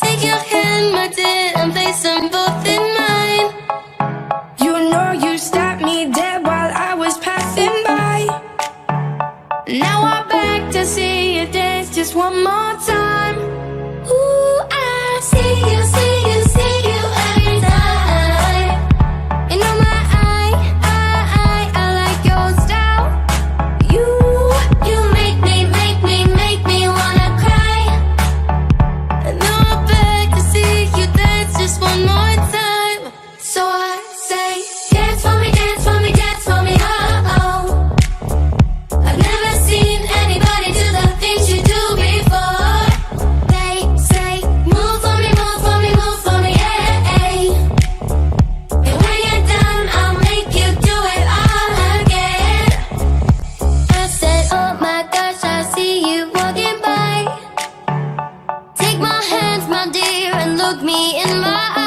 Take your hand, my dear, and place them both in mine. You know you stopped me dead while I was passing by. Now I'm back to see you dance just one more time. Ooh, I see you, see you, see you every time. And on my I like your style. You make me wanna cry. And now I'm back to see you dance just one more time. So I say, Dance for me, dance for me, dance for me, oh, oh. I've never seen anybody do the things you do before. they say, Move for me, move for me, move for me, yeah, yeah. And when you're done, I'll make you do it all again. I said, oh my gosh, I see you walking by. Take my hands, my dear, and look me in my